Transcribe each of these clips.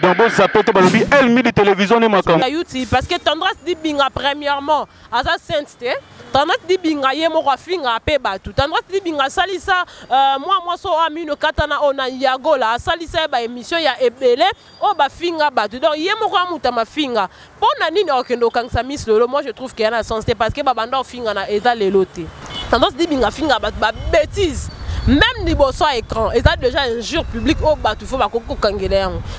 Donc ça peut être elle mis de télévision et ma caméra. Parce que tendresse dit binga premièrement à sa sainteté. Tendresse dit binga ye mo finga pe batu. Tendresse dit binga salisa moi so amino katana ona yago la salisa ba émission ya ebele o ba finga batu. Donc ye mo kwa muta ma finga. Pona nini okendo kangsa Miss Lolo, moi je trouve qu'il y a la sainteté parce que babanda finga na eza leloté. Tendresse dit binga finga batu ba bêtise. Même niveau soit écran, et ça déjà injure public au bas, il faut pas qu'on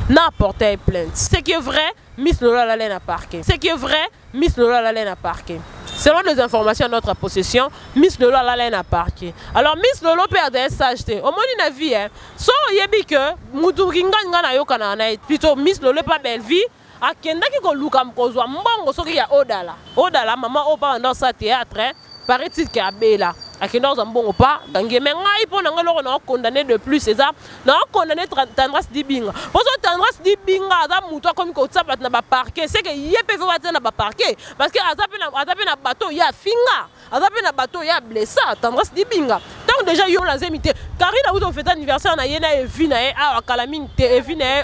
n'apporte plainte. Ce qui est vrai, Miss Lola Lalaine a parqué. Ce qui est vrai, Miss Lola Lalaine a parqué. Selon les informations à notre possession, Miss Lola Lalaine a parqué. Alors Miss Lolo perd des SHT. Au moins une vie, hein. So yebi que Moutouringer na yo kana na plutôt Miss Lolo pas belle vie. A kenda ki ko luka mkozwa mbongo soki ya Odala. Odala maman o pas dans sa théâtre, paraît-il qu'il y a Bella. A kenda za mbongo pas gange mais ngai po na ngelo na condamné de plus c'est ça. Na condamné Tendresse Dibinga. Parce que Tendresse Dibinga za muto comme ko tsapa na ba parquet, c'est que yepe fa na ba parquet parce que azape na bateau ya finga. Azape na bateau ya blessa Tendresse Dibinga. Donc déjà yo la zemité. Karina vous fait anniversaire na yena e vu na e a kalaminte e vu na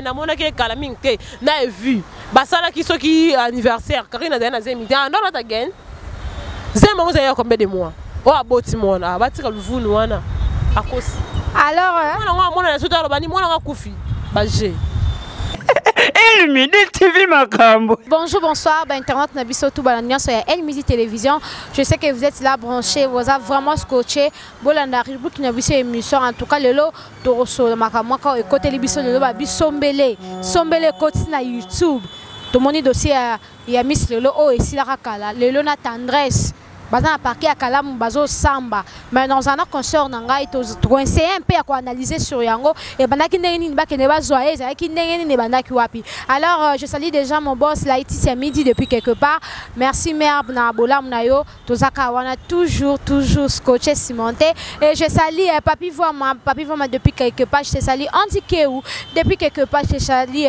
na mona ke kalaminte na e vu. Basala ki soki anniversaire Karina na zemité. Non not again. Zema vous avez combien de mois? Oh, aboti mona, abatika luvunu wana. Akosi. Alors, mona na soto alobani mona ngakufi. Baje. El Midi TV Makambo. Bonjour, bonsoir, internet Nabiso tout balania sur El Midi Télévision. Je sais que vous êtes là branchés, vous avez vraiment scotché. Bolanda ribu qui Nabiso émission en tout cas le lot toroso makamaka et côté libiso le lot babi sombele côté na YouTube. Tout le monde dossier il y a Miss Lolo oh et si la rakala le lot na tendresse. Bazana parquet à Kalam bazo samba mais dans un concert nangai to coincé un peu à analyser sur yango et bandaki ndeni mbake ne bazoaye za ki ndeni ne bandaki wapi. Alors je salue déjà mon boss Laetitia Midi depuis quelque part. Merci mère na bolam na yo tozaka wana toujours scotché cimenté et je salue papi voit moi depuis quelque part. Je te salue Antikéou depuis quelque part. Je salue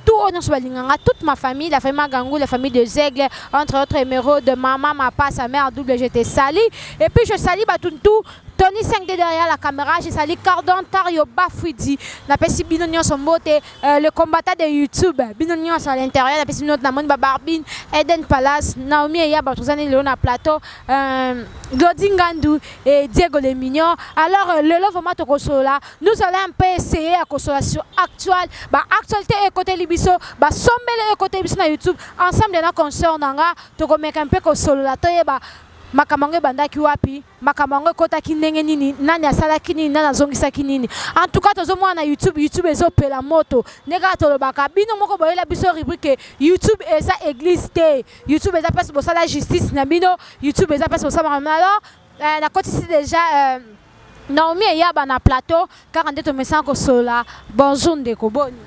tout on se balinganga toute ma famille, la famille Magangou, la famille de Zegle, entre autres numéros de maman ma pas sa mère double j'étais sali et puis je salue Batuntou Tony 5D derrière la caméra, je salue Cardon Tario Bafouidi na pesi binonion son beauté le combattant de YouTube binonion à l'intérieur la pesi notre namon Barbine Eden Palace Naomi et Yaba Tozani Léona Plateau Godingandu et Diego Les Mignons. Alors le love vraiment tokosola nous allons un peu essayer à consolation actuelle actualité et côté libiso sombele et côté libiso na YouTube ensemble de nos concerts nanga tokomeka un peu consola toyeba makamango bandaki wapi makamango kota kinenge nini nani asala kinini nana zongisa kinini en tout cas tozomona na YouTube ezopela moto nega tolobaka bino moko boyela biso rubrique YouTube eza église te YouTube eza place bosala justice na bino YouTube eza place bosala alors na côté ici déjà Naomi et Yaba na plateau 42 message ko sola bonjour ndeko boni.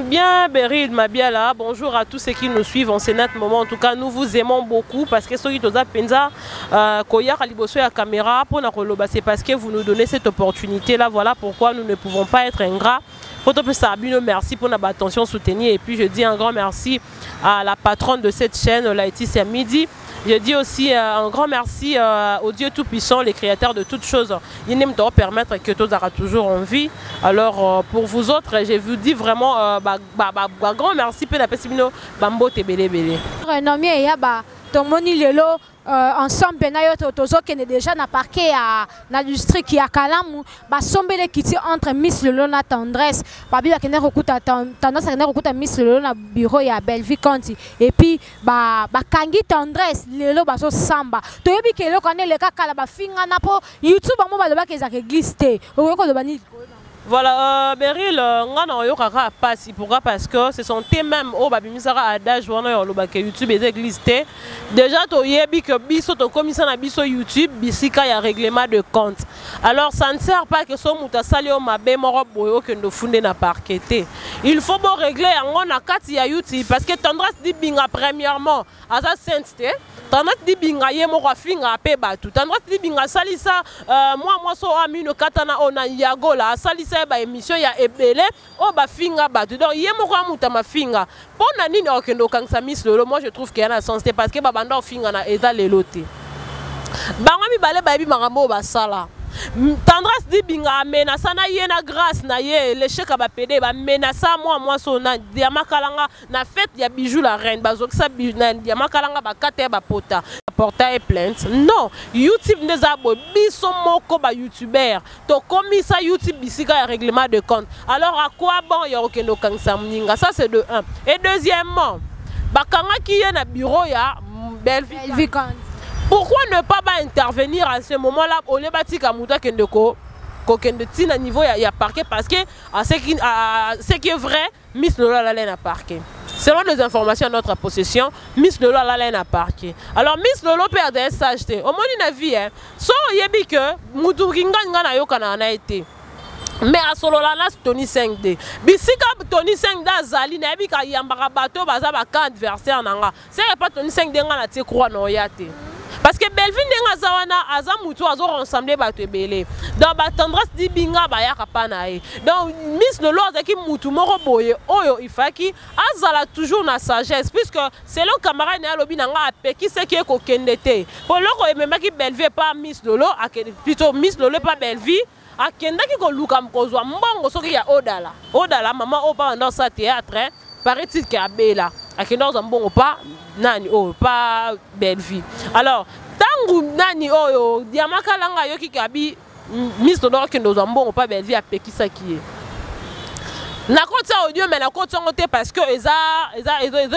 Bien, Beryl Mabiala, bonjour à tous ceux qui nous suivent en ce moment. En tout cas, nous vous aimons beaucoup parce que ceux qui nous penza koya kaliboso ya caméra pour na koloba c'est parce que vous nous donnez cette opportunité là. Voilà pourquoi nous ne pouvons pas être ingrats. Merci pour notre attention soutenue et puis je dis un grand merci à la patronne de cette chaîne, Laetitia Midi. Je dis aussi un grand merci au Dieu Tout-Puissant, les créateurs de toutes choses. Il n'aime pas permettre que tout aura toujours en vie. Alors pour vous autres, je vous dis vraiment un grand merci pour la pessimino Bambo Tebele. Ensemble qui est déjà na parquet à l'industrie qui a Kalamu sombele kiti entre Miss Lolo na Tendresse babi bakene kokuta tendance à kokuta Miss Lolo na bureau ya Bellevue Conti et puis kangi Tendresse lelo baso samba toyebi ke lelo kane le kala ba finga na po YouTube mo baloba ke za église te ko loba ni. Voilà, Beryl, pourquoi? Parce que ce sont tes mêmes au Babimisara Adage YouTube et église. Déjà, tu as que biso ton commissaire na biso YouTube, bisika y a règlement de compte. Alors, ça ne sert pas que son muta sali o mabe moro boyo que nous fondé na parqueté. Il faut bon régler en a 4 ya YouTube parce que Tendresse Dibinga premièrement à sa sainteté. Tendresse Dibinga ye moko finga pe batu. Tendresse Dibinga salisa moi so amino katana ona yago la salisa ba émission ya ebele o ba finga batu. Donc ye moko amuta ma finga. Pona nini okendo kangsa Miss Lolo, moi je trouve qu'il y a un sens parce que babanda finga na eza leloté. Bango mi balé ba bi makambo ba sala. Tendresse dit binga menaça na ye na grâce na ye le chèque ba pédé ba menaça moi sona diama kalanga na fête ya bijou la reine bazokisa bijou na diama kalanga ba kate ba pota portail plainte non YouTube ndezabo biso moko ba YouTuber to komi ça YouTube bisika ya règlement de compte alors à quoi bon ya okendo kangisa mninga ça c'est de 1 et deuxièmement bakanga ki ye na bureau ya Belvi. Pourquoi ne pas intervenir à ce moment-là au Lebatika Mouta Kendeko Kokende Tina niveau il y a parquet parce que ce qui est vrai Miss Lola Lalaine a parqué. Selon les informations à notre possession, Miss Lola Lalaine a parqué. Alors Miss Lolo perd des sagetés. Au moins une vie hein. So yebi que Mouturinga ngana yokana na été. Mais à Sololana Tony 5D. Bisika Tony 5D azali na yebi ka yambaka bato baza ba ka adversaire nanga. C'est pas Tony 5D ngana te croix no yate. Parce que Belvin nenga zawana aza mutu azo rassembler bato ebele. Dans ba tendresse di binga ba ya kapana e. Donc Miss Lolo azaki mutu moko boye oyo ifaki azala toujours na sagesse puisque c'est le camarade na lobi nanga apeki ce qui est kokendete. Pour loko ememaki Belvin pas Miss Lolo plutôt Miss Lolo pas Belvin. Akendaki ko luka mkozwa mbongo soki ya Odala maman o pas dans sa théâtre paraît-il que abela akenda za mbongo pas nani oh pas Belvi alors tangu nani oyo diamaka langa yoki kabi Miss Lolo kendo za mbongo pas Belvi apekisa ki na kota audio mais na kota ngote parce que eza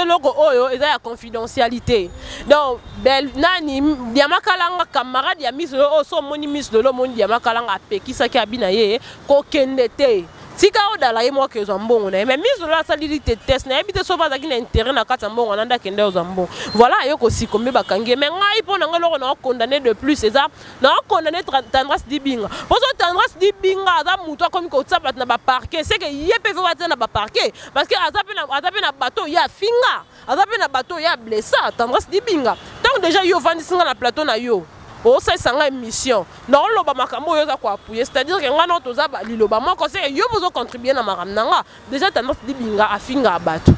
logo oyo eza ya confidentialité donc bel nani diamaka langa camarade ya Miss Lolo so moni Miss Lolo moni diamaka langa apekisa ki abina ye ko kendete tika Odala ye mo ke zambongo na mais Miss Lolo salili te test na ebite so bazaki na intérêt na kata mbongo nanda kende ozambo voilà yo ko sikombe bakangi mais ngai po na ngelo na condamné de plus eza na condamné Tendresse di binga poso Tendresse di binga za muto comme ko tsaba na ba parquet c'est que yepe fa na ba parquet parce que azape na bateau ya finga azape na bateau ya blessa Tendresse di binga donc déjà yo vandi singa na plateau na yo oh ça c'est une mission non loba makambo yo za ko appuyer c'est-à-dire que ngana toza ba liloba moko c'est yo bozo contribuer na makamnanga déjà Tendresse di binga afinga bato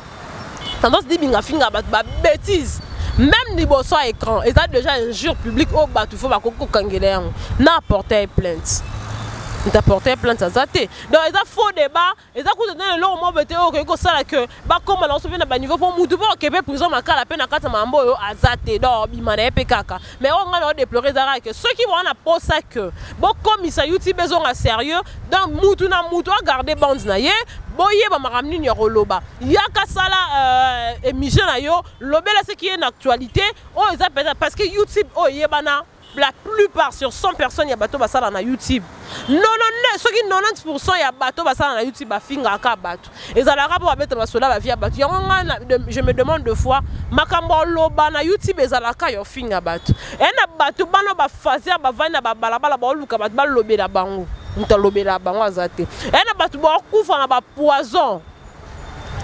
Tendresse di binga afinga bato ba bêtise même ni bosso à écran et ça déjà injure public au bato faut ba koko kangele na porter plainte t'as porté plainte à Zate. Donc ils ont faux débat, ils ont coupé dans le long moment bêté au que ça que bah comme on se fait à niveau pour moutou pour Québec prison ma la peine à 4 mambo à Zate donc bimane PKK. Mais on a déploré Zara que ceux qui vont en apprendre ça que bon comme ça YouTube besoin à sérieux donc moutou na moutou à garder bande na ye boye ba maramni nyoro loba. Yaka sala émission na yo lobela ce qui est en actualité oh ils appellent parce que YouTube oh yebana la plupart sur 100 personnes, il y a bateau basala na YouTube. Non, ceux qui 90% il y a bateau basala na YouTube ba finga ka bateau. Et ça la rapport avec basola ba via bateau. Je me demande deux fois makambo loba na YouTube ezalaka yo finga bateau. Et na bateau bano ba fazia ba vana ba balabala ba luka ba lobela bango. Nta lobela bango azate. Et na bateau ba kufa na ba poison.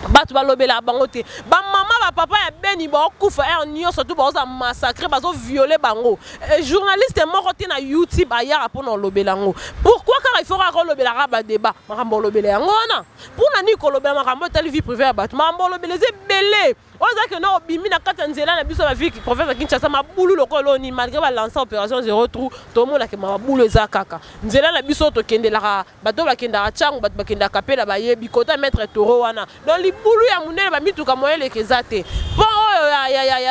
Batu ba lobela bango te ba maman ba papa ya beni ba kufa en nyo surtout ba za massacrer ba zo violer bango journaliste moko te na YouTube aya pour no lobela ngo pourquoi quand il faut ra lobela ba débat makambo lobela yango na pour na ni ko lobela makambo telle vie privée ya batu makambo lobela ze belé oza que no bimi na kata nzela na biso ba vie professeur Kinshasa mabulu lokolo ni malgré ba lancer opération zéro trou to mona ke mabulu eza kaka nzela na biso to kendela bato ba kenda changu bato ba kenda kapela ba yebi kota mettre toro wana donc libulu ya munene ba mituka moyele kezate po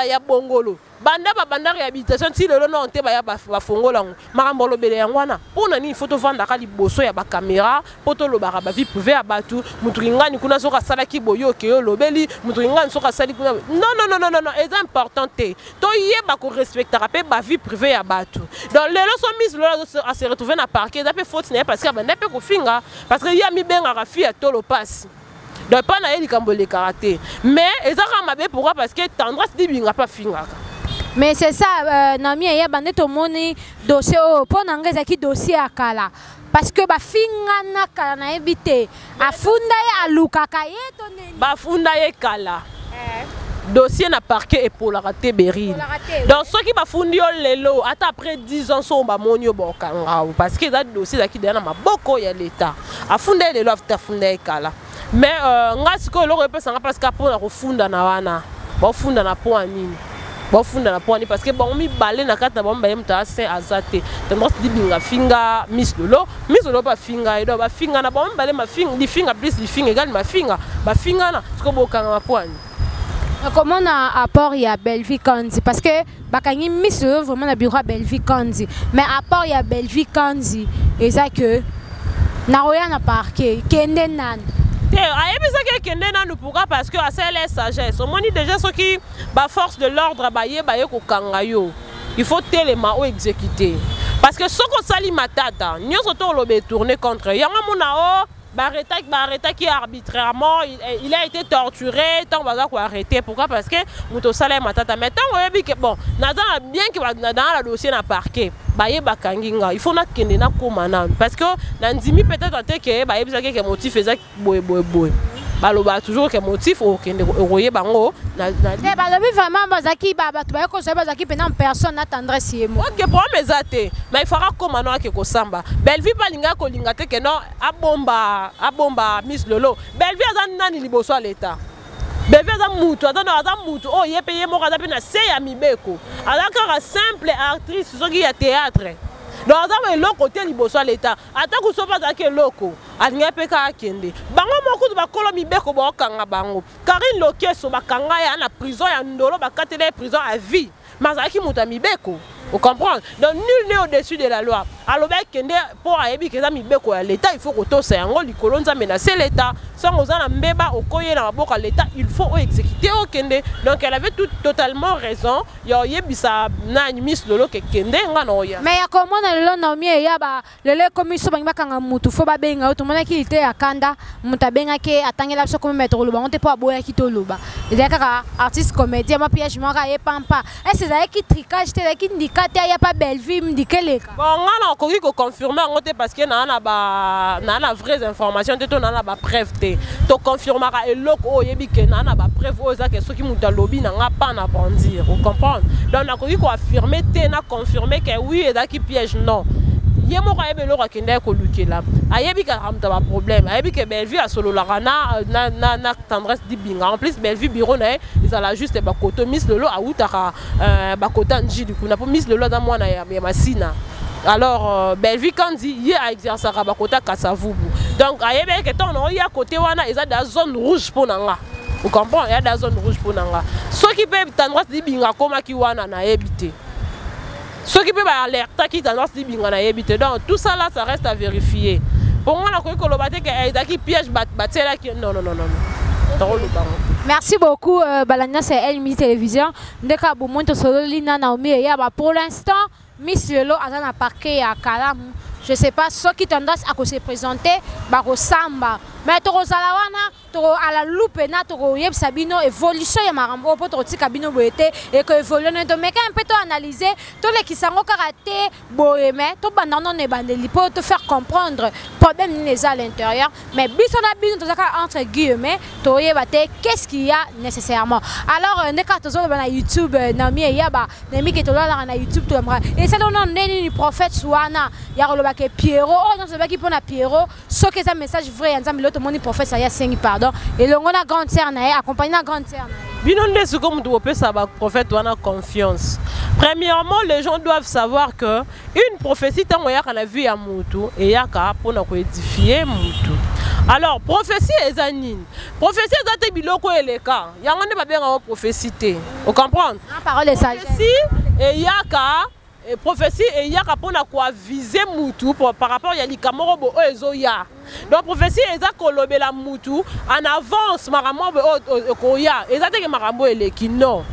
ya bongolo banda ba banda réhabilitation ti lelo no te ba ya ba fongola makambo lobele yangwana pona ni photo vanda ka liboso ya ba caméra poto lobaka ba vie privée ya batu muturingani kuna soka sala ki boyo ke yo lobeli muturingani soka sali kuna non c'est important te to yeba ko respectera pe ba vie privée ya batu donc lelo so Miss Lolo a se retrouver na parquet d'après faute ne parce que ba nepe ko finga parce que ya mi benga ka fi ya tolo passe donc pas na yeli kambole karaté mais ezaka mabe pourquoi parce que Tendresse di binga pas finga. Mais c'est ça, Nami et Yabane to moni dossier au pont anglaise qui dossier à Kala. Parce que ba finga na Kala na évité. A funda ya luka kaye tonne. Ba funda ye Kala. Dossier na parquet et pour la rater Berine. Donc ceux qui ba fundi yo lelo ata après 10 ans so ba monio bokanga parce que ça dossier qui derrière ma boko ya l'état. A funda lelo afta funda ye Kala. Mais nga siko lo repesa nga parce que pour na funda na wana. Ba funda na po anini. bon funda na poni parce que bon mi balé na kata bon bayem ta saint azate tendance di binga finga Miss Lolo ba finga edo ba finga na bon balé ma finga di finga plus di finga égal ma finga ba finga na ko bokanga ma poni. Comment on a apport il y a Bellevue Kanzi parce que bakangi Miss Lolo vraiment na bureau Bellevue Kanzi mais apport il y a Bellevue Kanzi et ça que na roya na parquet kende nan pourquoi parce que à la sagesse on dit déjà ceux qui ba force de l'ordre baye ko kangayo il faut tellement exécuter parce que ce qu'on sali matata nyoso to lobe tourner contre yanga mona Barreta qui arbitrairement il a été torturé tant baza ko arrêter pourquoi parce que muto sala matata mais tant oyebi que bon nada bien que dans la dossier na parquet baye bakanginga il faut na kende na komana parce que nandimi peut-être que baye bizaki que motif ezak boy baloba toujours que motif au kende royer bango na balobi vraiment bazaki baba tu baye ko se bazaki pendant personne n'attendrait si moi OK pour mes athées mais il faudra komana ke ko samba Bellevue balinga ko linga te que non abomba Miss Lolo Bellevue azan nani liboso à l'état Bellevue azan mutu oh ye payer mo kaza pe na se ya mibeko alaka simple actrice soki ya théâtre donc azan le côté liboso à l'état atako so pas ke loko alinga pe ka kende bango moko ba kolo mibeko ba kanga bango Karine Lokeso bakanga ya na prison ya ndolo bakatele prison à vie mazaki muta mibeko. Vous comprenez? Donc nul n'est au-dessus de la loi. Alors pour ayebi que ça mibeko ya l'état il faut que tout ça ngo likolo nza menacer l'état sans ozana mbeba okoye na maboka l'état il faut exécuter au kende donc elle avait totalement raison yo yebisa na Miss Lolo ke kende ngana oya mais ya comment na lelo na mie ya ba lelo commission bangi bakanga mutu fo ba benga to mona ki ite akanda muta benga ke atangela biso comme mettre loba on te po aboya ki to loba il y a kaka artiste comédien ma piège moi ka pampa est-ce ça qui tricage te qui ndikate ya pas Bellevue ndikeleka bon ngana ko confirmer ngote parce que na vraies informations te to na ba preuve te to confirmera eloko o yebi ke na ba preuve o za ke soki muta lobi na nga pas na bondir vous comprenez donc na ko affirmer te na confirmer que oui et qui piège non yemo ka ebe loko kende ko lukela ayebi ka ramta ba problème ayebi ke Bellevue a solo la na tendresse di binga en plus Bellevue bureau na ils ala juste ba koto Miss Lolo a utaka ba kota njidi kuna pour Miss Lolo za mwana ya masina. Alors Bellevue Kanzi y a exercé à Bakota Kasavubu donc ayebi ke ton y a côté wana ils a da zone rouge pour nanga vous comprenez il y a da zone rouge pour nanga ceux qui peuvent tendresse di binga koma ki wana na ebité ceux qui peuvent alerter qui tendance di binga na ebité donc tout ça là ça reste à vérifier pour moi na ko kolobate ke ezaki piège batela ki non. Merci beaucoup Balania c'est Elle Télévision ndeka bomonto solo lina Naomi ya ba pour l'instant Miss Lolo azana parquet à Kalamu je sais pas ceux qui tendance à se présenter ba samba mais to rozala wana to ala loupe na to yeb sabino évolution ya marambo po to tika bino boete et que évoluer no mais quand un peu to analyser to le kisango karaté boyeme to bandano ne bandeli pour te faire comprendre problème les à l'intérieur mais biso na bino to zaka entre guillemets to yebate qu'est-ce qu'il y a nécessairement alors ne ka to zo na YouTube na mi ya ba na mi ke to la na YouTube to mra et ça non ni prophète suana ya roloba ke Pierrot oh non c'est pas qui pour na Pierrot ce que ça message vrai ensemble l'autre monde prophète ça y a 5 pardon et le on a grande sœur na accompagner la grande sœur binonde ce comme tu peux ça prophète on a confiance premièrement les gens doivent savoir que une prophétie tant ya kana vu ya mutu et ya ka pour na ko édifier mutu alors prophétie ezanine prophétie ezate biloko eleka yango ne ba benga prophétie vous comprenez parole de sagesse et ya ka et prophétie et il y a kapona quoi viser mutu par rapport ya likamoro bo ezoya donc prophétie eza kolobela mutu en avance marambo koya eza te marambo eleki non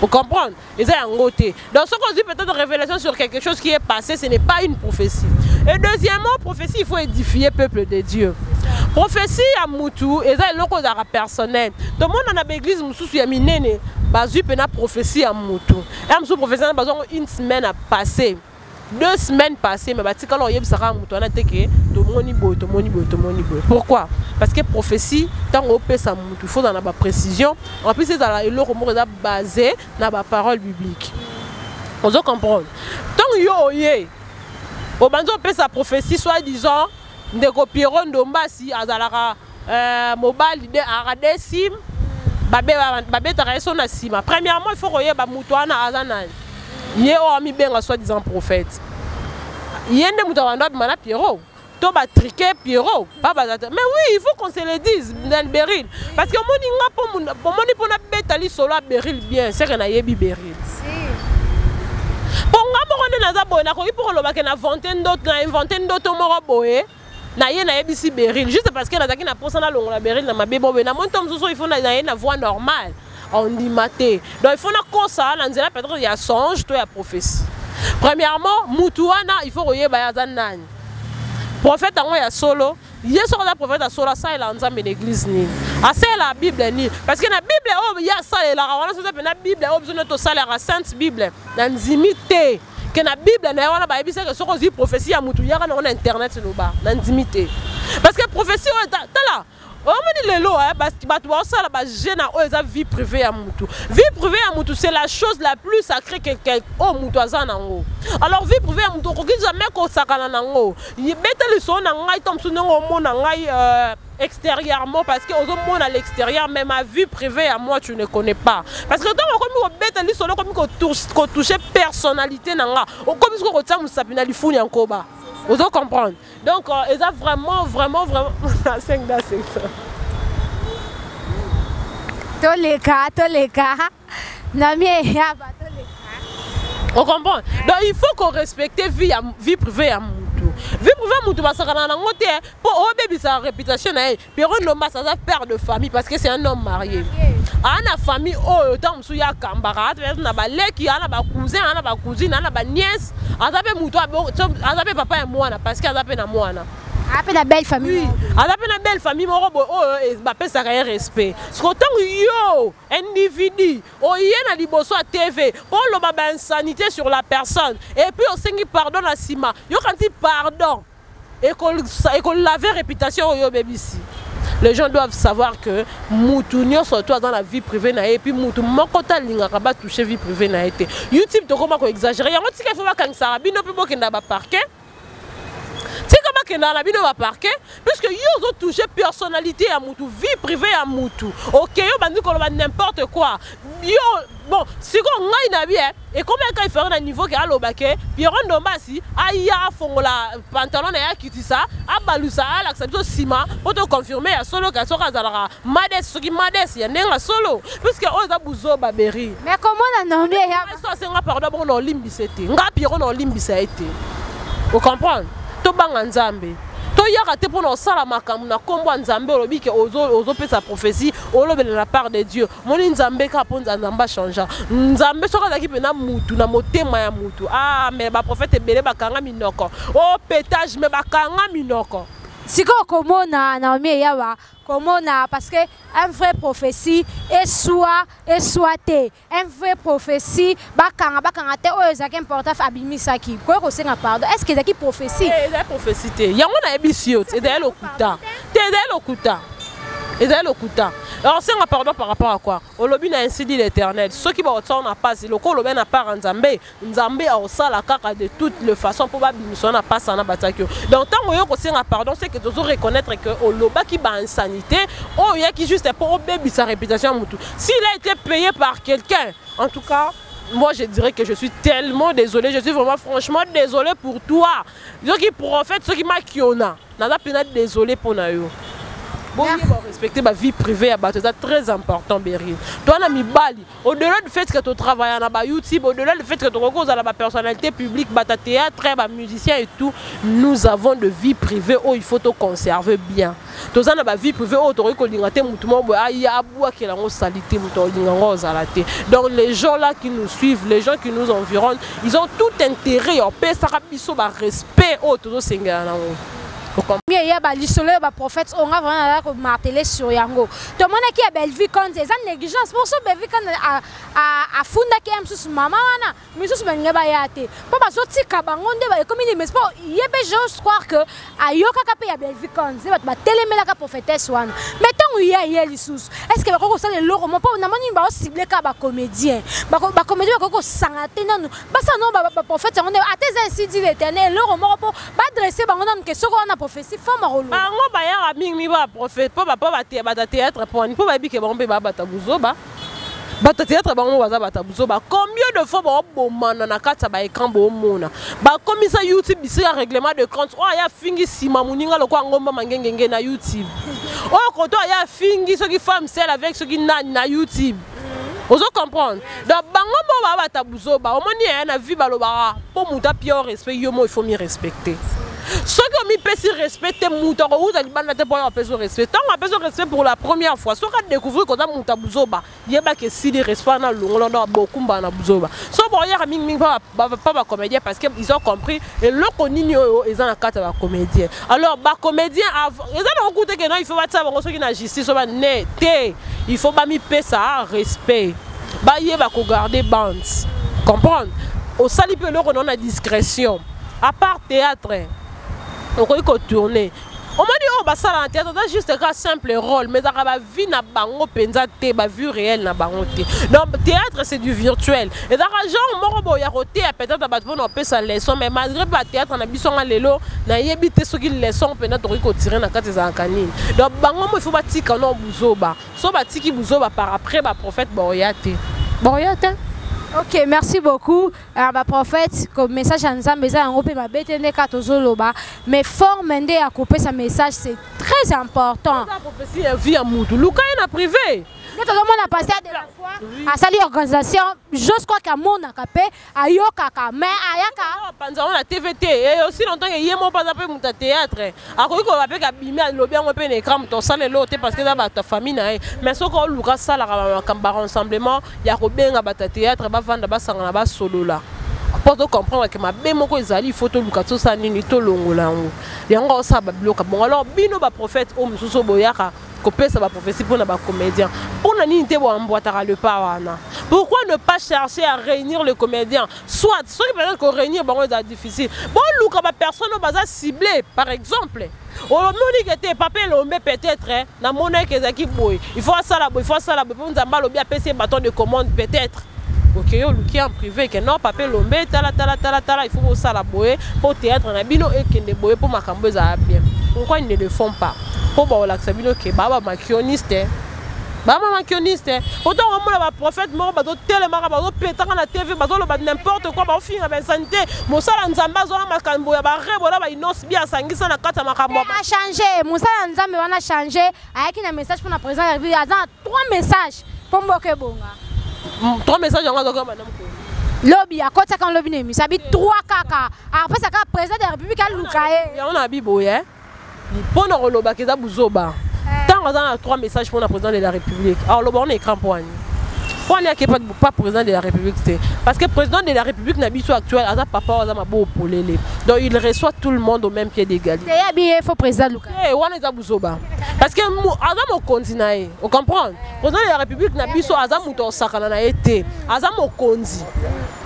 vous comprenez eza yangote donc ce qu'on dit peut-être révélation sur quelque chose qui est passé ce n'est pas une prophétie et deuxièmement prophétie il faut édifier peuple de Dieu prophétie à mutu eza eloko za personnel tout le monde na l'église mususu ya minene bazu pena prophétie à mutu et musu prophétie na bazon une semaine a passé 2 semaines passées mais batika lo yeb sara mutu na teke to moni boy pourquoi parce que prophétie tant au pesa mutu faut dans la précision en plus c'est dans la eloko mo basé na ba parole biblique on doit comprendre tant yo ye au banzo pesa prophétie soit disant ndeko Pierrot Ndombasi azalaka mobile de aradesim babé taraïso na sima. Premièrement, il faut que ba mutuana azana. Yé o ami benga soi-disant prophète. Yende mutawanda bimana Pierrot. To ba triquer Pierrot. Mais oui, il faut qu'on se le dise dans Beryl. Parce que moni nga pour moni pona betali solo Beryl bien, c'est que na yebi Beryl. Pour nga mo na za boy na ko pour lo ba ke na vingtaine d'autres moro boy. Na ye na yebisi Beryl juste parce que na zaki na posa na longola Beryl na mabebo na montom soso il faut na ye na voix normale on dit maté donc il faut na kosa na nzela peut-être il y a songe to ya prophétie. Premièrement mutuana il faut royeba ya zanani prophète ango ya solo ye soko da prophète solo ça il a nzambe l'église ni asa la Bible ni parce que na Bible o ya ça la wana so pe na Bible o besoin to ça la sainte Bible na nzimité que la Bible na wana ba ebisa que soko zi prophétie ya mutu yaka na internet no ba na nzimité parce que prophétie o ta là on me dit lelo parce que batu ba ça la ba jeune o eza vie privée ya mutu c'est la chose la plus sacrée que o mutu azana ngo alors vie privée ya mutu ko jamais ko sakana nango yebeta le son na ngai tom so ngo mona ngai extérieurement parce que aux hommes à l'extérieur mais ma vie privée à moi tu ne connais pas parce que tant comme bête li solo comme ko toucher personnalité nanga comme ko tsa musapina li funi ankoba vous comprendre donc ils a vraiment 5 dans 5 tous les cas na mie ya ba tous les cas on comprend donc il faut qu'on respecte vie privée à vie privée mutu basakana na ngote pour o baby sa réputation na Pierrot Lomba ça père de famille parce que c'est un homme marié ana famille o tant su ya kambara na ba leki ana ba cousin ana ba cousine ana ba nièce azape mutu azape papa et moi parce que azape na mwana ape na belle famille azape na belle famille mo robo o ba pesa ka respect parce que tant yo individu o yena liboso à TV on lo ba insanité sur la personne et puis on sengi pardon à sima yo quand il pardon et qu'on laver réputation yo baby ici les gens doivent savoir que mutunio surtout dans la vie privée na et puis mutu mokota lingaka ba toucher vie privée na été YouTube to comment ko exagérer yango tika faut ba kanisa bino pe bokenda ba parquet dans la vie de va parquet puisque ils ont touché personnalité à mutu vie privée à mutu ok yo bandi ko n'importe quoi yo bon si ko ngai na bien et comment quand il fait un niveau que alobake Pierrot Lomba si aya fongola pantalon na ya kitisa abalusa ala accepter sima pour te confirmer ya solo ka soka zalaka modeste soki modeste ya nenga solo puisque oza buzo baberi mais comment na nombe ya ça c'est nga pardon bon limbisete nga Pierrot no limbisa été vous comprenez to banga nzambe to yaka te pour sala makambo na kombo nzambe olobi ke ozo pesa prophétie olobela la part de Dieu moni nzambe ka ponza nzamba changer nzambe soka zaki pena mutu na motema ya mutu mais ba prophète ebele bakanga minoko o pétage mais bakanga minoko siko komona na mie yawa komona parce que un vrai prophétie et soit te un vrai prophétie bakanga te o ezaki important abimisaki ko senga pardon est-ce que ezaki prophétie la prophétie te yango na ebisio te d'ailleurs lokuta alors c'est un pardon par rapport à quoi olobi na ainsi dit l'Éternel ceux qui va autant na passe le ko lobi na part nzambe a osala kaka de toutes les façons pour ba bimiso na passe na batakio donc tant yo ko senga pardon c'est que tu dois reconnaître que oloba qui ba insanité o ya qui juste pour baby sa réputation mutu s'il a été payé par quelqu'un en tout cas moi je dirais que je suis tellement désolé, je suis vraiment franchement désolé pour toi. Ceux qui prophètent, ceux qui maquionnent, n'a pas désolé pour nous. Bon, il faut respecter ma vie privée, c'est très important, Beryl. Toi, au-delà du fait que tu travailles sur YouTube, au-delà du fait que tu recouses à la personnalité publique, ta théâtre, musicien et tout, nous avons de vie privée où il faut te conserver bien. Tu as une vie privée où tu donc les gens là qui nous suivent, les gens qui nous environnent, ils ont tout intérêt à respect au il y a des prophètes on a vraiment martelé sur yango tout le monde qui a belle vie quand c'est une négligence pour ça belle vie quand a funda qui aime sous maman wana mais sous benga ba yate papa so tika bangonde ba comme il mais pas yebe je crois que ayoka ka pe ya belle vie quand c'est ba telemela ka prophétesse wana mais tant il y a lisusu est-ce que ba ko ça le loro mon pas na moni ba ciblé ka ba comédien ba comédien ba ko sangate non ba ça non ba prophète on a tes ainsi dit l'Éternel loro mo ba dresser bangonde que soko na prophétie forme rôle. Bango ba ya mingi ba prophète po ba théâtre pour po ba bi ke bombe ba bata buzoba. Bata théâtre bango baza bata buzoba. Combien de fois ba bomana na kata ba écran bo mona. Ba komisa YouTube bisi ya règlement de compte. Oh ya fingi sima muninga lokwa ngomba mangengenge na YouTube. Oh koto ya fingi soki femme celle avec soki na YouTube. Vous comprenez? Donc, bango ba bata buzoba. Au moins na vie baloba pour muta pire respect yomo il faut m'y respecter. Ceux qui ont mis pési respecter muta ko uza libanda te pour pési respect. Tant on pési respect pour la première fois, ceux qui découvrir que muta buzoba, yeba que si les respect na longolo beaucoup na buzoba. So bon ya ming pas comédien parce que ils ont compris et le konino ils ont en carte ba comédien. Alors ba comédien ils ont écouté que non il faut pas ça bango ceux qui na justice so ba net. Il faut pas mi ça respect. Ba yeba ko garder bande. Comprendre? Au sali pe le on a discrétion. À part théâtre, on peut tourner. On m'a dit oh bah ça la théâtre c'est juste un simple rôle mais ça va vie na bango penza te ba vue réelle na bango te. Donc théâtre c'est du virtuel. Et dans genre moro boya roté peut-être ba bon on peut ça leçon mais malgré ba théâtre na biso nga lelo na yebite soki leçon peut-être ko tirer na kati za kanine. Donc bango il faut ba tika no buzoba. So ba tiki buzoba par après ba prophète boya te. Boya te. Ok, merci beaucoup. Ma prophète, comme message à Nzambe, mais former à couper ce message, c'est très important. La prophétie est vie à Moutou. Luka est privé. Nous avons passé de la foi à cette organisation. Je crois qu'à mon acapé, à Yokaka, mais à Yaka. Pendant la TVT, et aussi longtemps qu'il y a mon pas appelé mon théâtre. À quoi qu'on appelle à Bimé, à l'objet, on peut écran, ton salle et l'autre, parce que dans ta famille, mais ce qu'on Lucas, ça, la rassemblement, il y a Robin à ta théâtre, à vendre à bas solo là. Pour comprendre que ma belle moko ezali photo Lucas, ça nini to longola. Il y a encore ça, bloc. Bon, alors, bino ba prophète, homme, sous boyaka. Ça va prophétie pour les comédiens. Pour le pourquoi ne pas chercher à réunir les comédiens? Soit ceux qui peuvent réunir c'est difficile. Bon, personne ne ciblé, par exemple. On dit que tes papiers l'ont peut-être dans mon il faut ça là, il faut ça là, pour nous avoir le bâton de commande peut-être. Ok, qui est en privé, que non, papier l'ombe, il faut ça la boyer pour théâtre, on a bino et qui ne boyer pour ma cambeuse à bien. Pourquoi ils ne le font pas? Pour l'accès bino que baba maquilloniste. Baba maquilloniste. Autant on a prophète mort, bah tellement bah pétant à la TV, bah n'importe quoi, bah au fin de santé. Moussa Nzamba zona makambo ya ba rebola ba inos bien sangisa na kata makambo. A changé, Moussa Nzamba on a changé. Avec un message pour la présidente de la République, il y a 3 messages pour Mboke Bonga. 3 messages en madame ko. Lobby à côté quand lobby nemi, ça dit 3 kaka. Après ça ka président de la République à Lukaye. On a biboye. Pour nous roloba keza buzoba. Tant on a 3 messages pour le président de la République. Alors le bon écran pour nous. Pour nous pas président de la République parce que le président de la République n'a pas actuel à papa à ma beau polélé. Donc il reçoit tout le monde au même pied d'égalité. C'est bien faut président Lukaye. Eh on est à buzoba. Parce que Azam au continent, on comprend. Le président de la République n'a pas Azam ou ton sakana été. Azam au Kondi.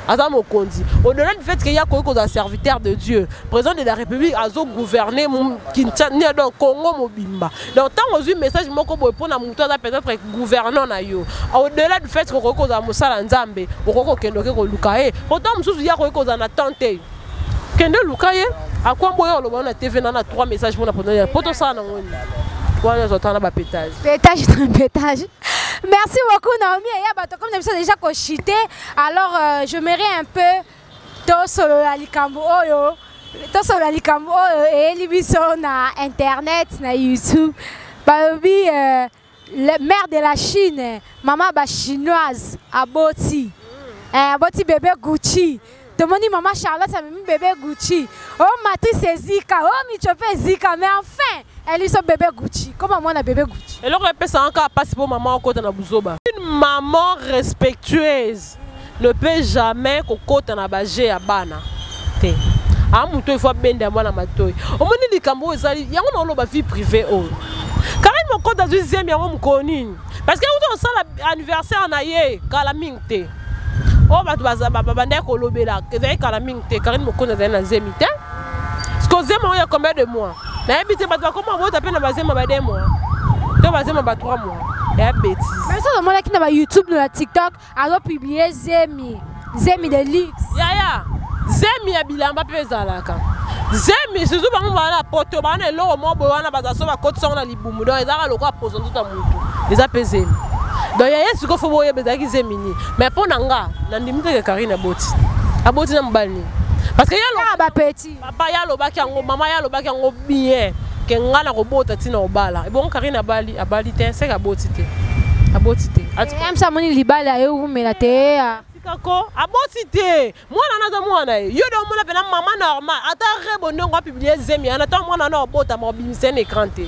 Azam au Kondi. Au-delà du fait qu'il y a un serviteur de Dieu, le président de la République a gouverné Kinshasa dans Congo Mobimba. Donc tant que message moko boy pour na muto za peut-être gouverneur na yo. Au-delà du fait que ko za musala nzambe, ko kendoke ko lukaye. Pourtant mususu ya ko za na tante. Kende lukaye, à quoi boyo lo na TV na 3 messages pour na président. Poto ça na ngoni. Pétage. Pétage. Merci beaucoup Naomi. Comme nous sommes déjà cochité, alors je m'irai un peu Tosolo Alikambo et l'émission na internet, na YouTube. Babi, le maire de la Chine, maman ba chinoise, Aboti. Aboti bébé Gucci. Demandez maman Charlotte, ça me bébé Gucci. Oh, Matrice Zika, oh, Michope Zika, mais enfin, elle est son bébé Gucci. Comment moi, on a bébé Gucci? Et là, on ça encore passer pour maman au côté de Buzoba. Une maman respectueuse ne peut jamais côté na bagé à bana. Ah, mon il faut bien d'avoir la matoy. Au moins, les Cambo, il y a une vie privée. Quand même, mon compte dans une deuxième, il y a un connu. Parce que vous avez ça l'anniversaire en aïe, quand la mingte. Oh, bah, tu vas ndeko lobela. Que vous avez quand la mingte, car il me connaît dans la zemite. Ce que vous avez, il y a combien de mois? Mais habitez, bah, comment vous tapez dans la zème, bah, 2 mois. Tu vas zème, bah, 3 mois. Et à bêtise. Mais ça, le monde qui n'a YouTube, dans TikTok, a publié Zemi. Zemi de Lix. Ya. Zemi ya bilamba pe zalaka. zemi surtout bango bana poto bana eloko mo bowana bazaso bakotisa na libumu donc ezaka lokwa poso nzuta mutu eza pe zemi donc ya yesu ko fobo yebezaki zemi ni mais pona nga na ndimite ke Karine aboti na mbali parce que yalo ba petit papa yalo baki yango mama yalo baki yango bien ke nga na kobota tina obala bon Karine abali te c'est aboti te même ça moni libala yo umela te kako aboti te mwana na mwana yo do mona pena mama normal ata rebondo ngo publier zemi ana ta mwana na obota mo bimise na écran te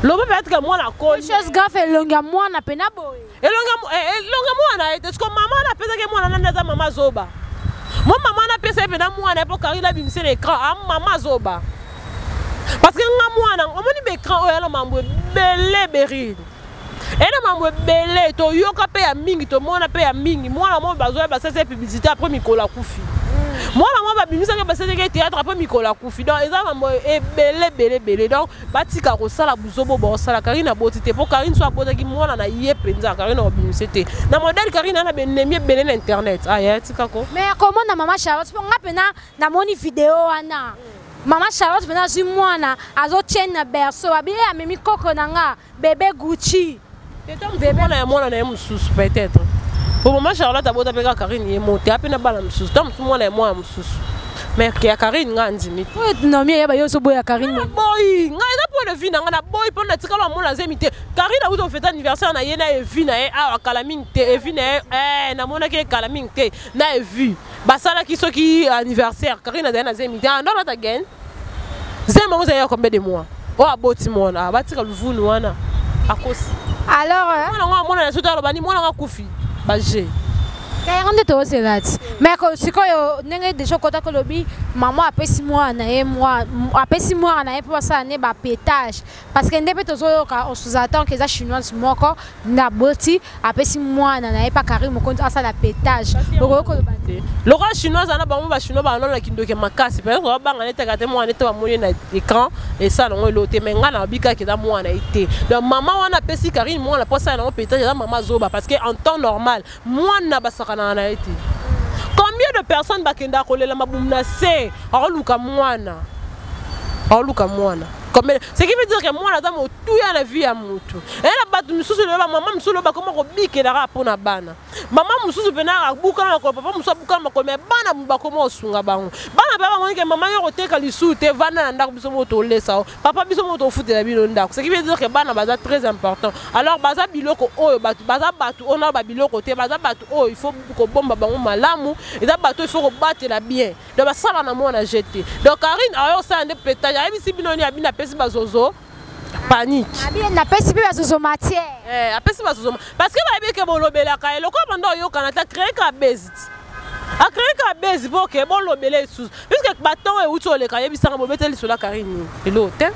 lobe peut-être que mwana ko chose grave elonga mwana pena boy elonga mwana est-ce que maman na pesa ke mwana na za mama zoba mo mama na pesa pena mwana po Karine bimise na écran mama zoba parce que nga mwana omoni be écran o yalo mambo belé berine ena mambo belé to yoka pe ya mingi to mona pe ya mingi mwana mo bazoya ba sese publicité après mikola kufi mwana mo ba bimisa ke ba sese ke théâtre après mikola kufi donc eza mambo belé donc batika ko sala buzobo bo sala Karine aboti te po Karine so abota ki mwana na ye penza Karine obimisa te na modèle Karine na benemi belé na internet ya tika ko mais comment na mama Charlotte po nga pena na moni vidéo wana Maman Charlotte venait sur moi na azo tienne berceau abile amemi koko nanga bébé Gucci bébé na mwana na mususu peut-être pour maman Charlotte abota peka Karine ye monte apena bala mususu tam mwana mwana mususu mais que Karine nga ndimi non mais yeba yo so boya Karine boy nga eza pour le vie nanga na boy pour na tikala mwana zemite Karine a eu fête anniversaire na ye na evi na ye a kalamine te evi na na mona ke kalamine te na evi basala ki soki anniversaire Karine na zemite non not again zema vous avez combien de mois oh aboti mona batika luvunu wana akosi alors mona na sota robani mona nga kufi baje kaya nde to selati mais ko sikoyo nenge de chokota ko lobi maman apesi moi na ye moi apesi moi na ye pour ça ne ba pétage parce que ndebe to zoyoka on sous-attend que za chinoise moko na boti apesi moi na ye pa Karine mokonzi asa la pétage ko lobate le roi chinoise ana ba mo ba chinois ba nona kindoke makasi peut être ba ngane te kate moi nete ba moni na écran et ça non loté mais ngana bika ke za moi na été donc maman wana apesi Karine moi na posa na pétage za maman zoba parce que en temps normal moi na basaka na été combien de personnes bakenda kolela mabumna se aluka mwana comme ce qui veut dire que moi na mo tout ya na vie ya mutu ela batu misusu le ba maman misusu ba comment ko bikela pona bana maman misusu pena buka na ko papa misusu buka na ko me bana ba comment osunga bango bana ba moni ke maman yo koteka lisu te vana na ndako biso moto lesa papa biso moto futela bino ndako ce qui veut dire que bana baza très important alors baza biloko oyo batu baza batu ona ba biloko te baza batu oyo il faut ko bomba bango malamu et da batu il faut ko batela bien donc ba sala na mona jeter donc Karine ayo ça ne pétage ayi bisi bino ni abina pesi bazozo panique abia na pesi pe bazozo matière apesi bazozo parce que ba beke bolobela ka eloko bando yo kana ta créer ka base a créer ka base pour que bolobela sous puisque baton e uto le ka yebisanga bobeteli sur la Karine elote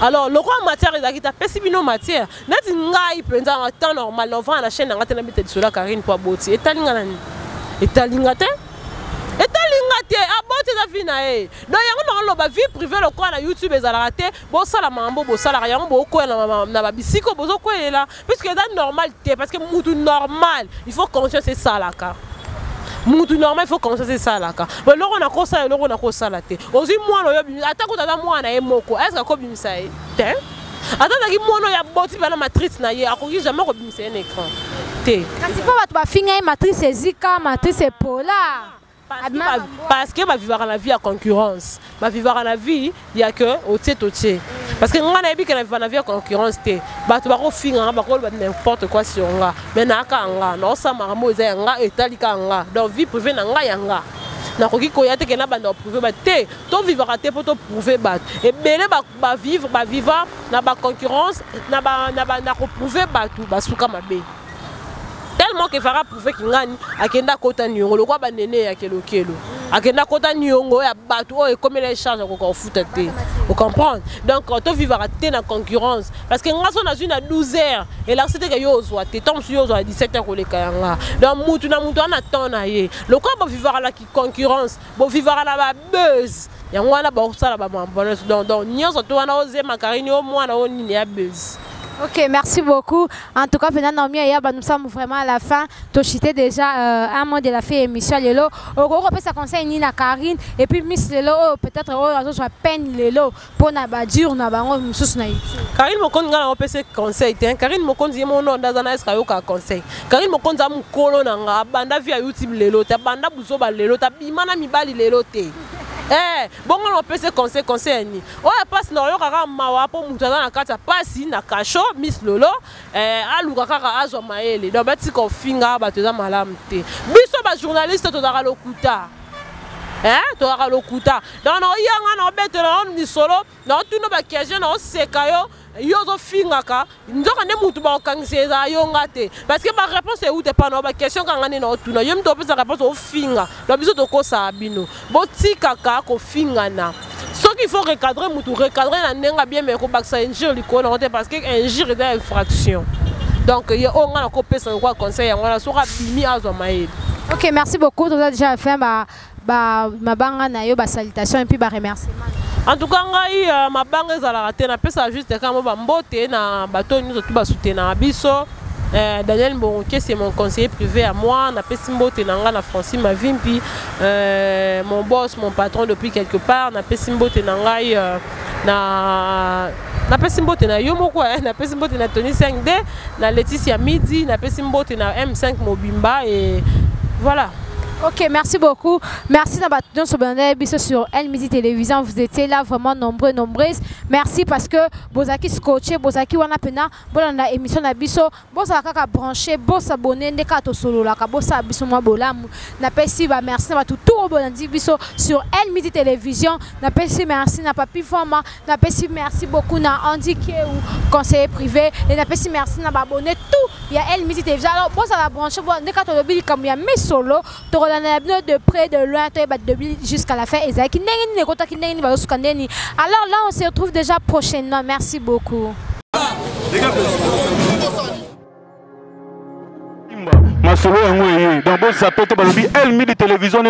alors le roi matière ezaki ta pesi bino matière neti ngai penza en temps normal on va na chaîne ngata na beteli sur la Karine pour boti etalinga nani etalinga te aboti za vie na e donc yango na loba vie privée le quoi na YouTube ezala te bo sala mambo bo sala yango bo ko na ba bisiko bozo ko ela puisque c'est normal te parce que mutu normal il faut conscience c'est ça là ka mutu normal il faut conscience c'est ça là ka mais loko na ko sala loko na ko sala te ozi mwana yo atako tata mwana e moko est-ce ko bimisa e te atata ki mwana ya boti bana matrice na ye akoki jamais ko bimisa un écran te kasi po batu ba finga matrice ezika matrice pola parce que ma vivre la vie à concurrence ma vivre la vie il y a que au tiers parce que on a dit que la vivre la vie à concurrence te ba to ba ko finga ba ko n'importe quoi sur nga mais na ka nga no sa maramo za nga etalika nga donc vie privée na nga yanga na ko ki ko ya te ke na banda prouver ba te to vivre te pour to prouver ba et belé ba vivre na ba concurrence na ko prouver ba tout ba suka mabe tellement que fera prouver kingani akenda kota nyongo le kwa banene ya kelokelo akenda kota nyongo ya batu o comme les charges ko futa te vous comprenez donc to vivre te na concurrence parce que ngaso na une à 12 heures et là c'était que yo zo te tom yo zo à 17 heures ko le kayanga donc mutu ana ton na ye le kwa ba vivre la concurrence bo vivre la ba buzz yango wana ba sala ba mambo donc nyonso to wana oze makarine o mwana o nini ya buzz Ok, merci beaucoup. En tout cas, nous sommes vraiment à la fin. Tu as déjà un mois de la fin émission. On ça conseille Nina Karine et puis Miss Lelo peut-être on peine Lelo pour na badur na bango mususu na YouTube. Karine Mokonzi ngala opese conseil te. Karine Mokonzi mon nom dans un eska yo ka conseil. Karine Mokonzi am kolo na nga banda via YouTube Lelo ta banda buzo ba Lelo ta bimana mibali Lelo te. Bon on peut se conseil ni. O passe na yo kaka mawa po mutu na kata pasi na kasho Miss Lolo aluka kaka azwa maele. Donc bati ko finga ba toza malamu te. Biso ba journaliste to dara lokuta. To dara lokuta. Donc no yanga na betela on ni solo, na tu no ba question na sekayo yo zo finga ka. Ndoka ne mutu ba okangseza yo ngate. Parce que ma réponse est où te pas na ba question kanga ne na tu na yo mto pesa réponse o finga. Donc biso to ko sa bino. Botika ka ko finga na. Ce qu'il faut recadrer, recadrer na bien mais ko baksa injure liko na parce que injure est infraction. Donc il y a on a copé sans quoi conseil on a sura bimi azo maïd. OK, merci beaucoup. Tu as déjà fait ma banga na yo ba salutation et puis ba remerciement. En tout cas ngai ma banga ezala te na pesa juste quand ba mbote na bato nous tout ba soutenir biso. Daniel Mbonke, c'est mon conseiller privé à moi. Na Pesimbo Tenanga, na Francine Mavimpi, mon boss, mon patron depuis quelque part. Na Pesimbo Tenanga, na Pesimbo Tenanga, Yomoko, na Pesimbo Tenanga Tony 5D, na Laetitia Midi, na Pesimbo Tenanga M5 Mobimba et voilà. Ok, merci beaucoup. Merci d'avoir sur El Midi Télévision. Vous étiez là vraiment nombreuses. Merci parce que vous avez scotché, vous avez pena, vous avez émission d'Abisso, vous avez branché, vous avez abonné, vous avez solo, vous avez abonné, vous avez merci à tout le sur El Midi Télévision. Merci à Papi Fama, merci beaucoup à Andy ou conseiller privé, et merci à abonné tout. Il y a El Midi Télévision. Alors, vous avez branché, vous avez comme il y a mes solo. De près, de loin, jusqu'à la fin. Alors là, on se retrouve déjà prochainement. Merci beaucoup. Ma solo, donc, ça peut être El Midi Télévision.